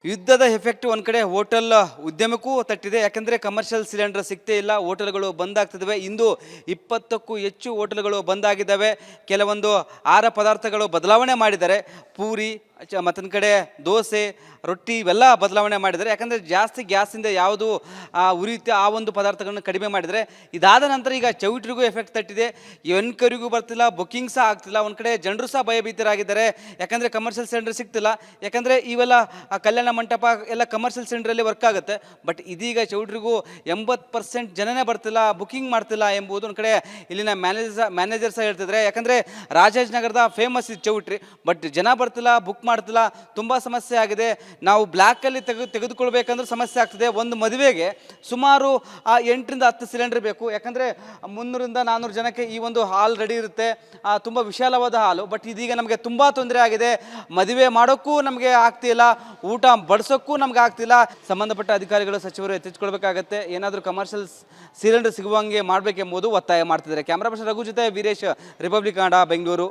ಯುದ್ಧದ ಎಫೆಕ್ಟ್ ಒಂದು ಕಡೆ ಹೋಟೆಲ್ ಉದ್ಯಮಕ್ಕೂ ತಟ್ಟಿದೆ. ಯಾಕಂದರೆ ಕಮರ್ಷಿಯಲ್ ಸಿಲಿಂಡರ್ ಸಿಗ್ತೇ ಇಲ್ಲ, ಹೋಟೆಲ್ಗಳು ಬಂದಾಗ್ತಿದ್ದಾವೆ. ಇಂದು 20ಕ್ಕೂ ಹೆಚ್ಚು ಹೋಟೆಲ್ಗಳು ಬಂದಾಗಿದ್ದಾವೆ. ಕೆಲವೊಂದು ಆಹಾರ ಪದಾರ್ಥಗಳು ಬದಲಾವಣೆ ಮಾಡಿದ್ದಾರೆ. ಪೂರಿ ಮತ್ತೊಂದು ಕಡೆ ದೋಸೆ, ರೊಟ್ಟಿ ಇವೆಲ್ಲ ಬದಲಾವಣೆ ಮಾಡಿದ್ದಾರೆ. ಯಾಕಂದರೆ ಜಾಸ್ತಿ ಗ್ಯಾಸಿಂದ ಯಾವುದು ಉರಿಯುತ್ತೆ ಆ ಒಂದು ಪದಾರ್ಥಗಳನ್ನು ಕಡಿಮೆ ಮಾಡಿದರೆ. ಇದಾದ ನಂತರ ಈಗ ಚೌಟ್ರಿಗೂ ಎಫೆಕ್ಟ್ ತಟ್ಟಿದೆ. ಎನ್ಕರಿಗೂ ಬರ್ತಿಲ್ಲ, ಬುಕ್ಕಿಂಗ್ ಸಹ ಆಗ್ತಿಲ್ಲ. ಒಂದು ಕಡೆ ಜನರು ಸಹ ಭಯಭೀತರಾಗಿದ್ದಾರೆ. ಯಾಕಂದರೆ ಕಮರ್ಷಿಯಲ್ ಸಿಲಿಂಡರ್ ಸಿಗ್ತಿಲ್ಲ. ಯಾಕಂದರೆ ಇವೆಲ್ಲ ಕಲ್ಯಾಣ ಮಂಟಪ ಎಲ್ಲ ಕಮರ್ಷಿಯಲ್ ಸಿಲಿಂಡ್ರಲ್ಲಿ ವರ್ಕ್ ಆಗುತ್ತೆ. ಬಟ್ ಇದೀಗ ಚೌಟ್ರಿಗೂ 80% ಜನನೇ ಬರ್ತಿಲ್ಲ, ಬುಕ್ಕಿಂಗ್ ಮಾಡ್ತಿಲ್ಲ ಎಂಬುದು ಒಂದು ಕಡೆ ಇಲ್ಲಿನ ಮ್ಯಾನೇಜರ್ ಸಹ ಹೇಳ್ತಿದ್ದಾರೆ. ಯಾಕಂದರೆ ರಾಜಾಜಿನಗರದ ಫೇಮಸ್ ಇದು ಚೌಟ್ರಿ, ಬಟ್ ಜನ ಬರ್ತಿಲ್ಲ, ಬುಕ್ ಮಾಡ್ತಿಲ್ಲ, ತುಂಬ ಸಮಸ್ಯೆ ಆಗಿದೆ. ನಾವು ಬ್ಲ್ಯಾಕಲ್ಲಿ ತೆಗೆದುಕೊಳ್ಬೇಕಂದ್ರೆ ಸಮಸ್ಯೆ ಆಗ್ತದೆ. ಒಂದು ಮದುವೆಗೆ ಸುಮಾರು 8ರಿಂದ 10 ಸಿಲಿಂಡರ್ ಬೇಕು. ಯಾಕಂದರೆ 300ರಿಂದ 400 ಜನಕ್ಕೆ ಈ ಒಂದು ಹಾಲ್ ರೆಡಿ ಇರುತ್ತೆ, ತುಂಬ ವಿಶಾಲವಾದ ಹಾಲು. ಬಟ್ ಇದೀಗ ನಮಗೆ ತುಂಬ ತೊಂದರೆ ಆಗಿದೆ. ಮದುವೆ ಮಾಡೋಕ್ಕೂ ನಮಗೆ ಆಗ್ತಿಲ್ಲ, ಊಟ ಬಡಿಸೋಕ್ಕೂ ನಮ್ಗೆ ಆಗ್ತಿಲ್ಲ. ಸಂಬಂಧಪಟ್ಟ ಅಧಿಕಾರಿಗಳು, ಸಚಿವರು ಎಚ್ಚೆತ್ತುಕೊಳ್ಬೇಕಾಗತ್ತೆ. ಏನಾದರೂ ಕಮರ್ಷಿಯಲ್ ಸಿಲಿಂಡರ್ ಸಿಗುವಂಗೆ ಮಾಡಬೇಕೆಂಬುದು ಒತ್ತಾಯ ಮಾಡ್ತಿದ್ದಾರೆ. ಕ್ಯಾಮ್ರಾ ಪರ್ಸನ್ ರಘು ಜೊತೆ ವೀರೇಶ್, ರಿಪಬ್ಲಿಕ್ ಕನ್ನಡ, ಬೆಂಗಳೂರು.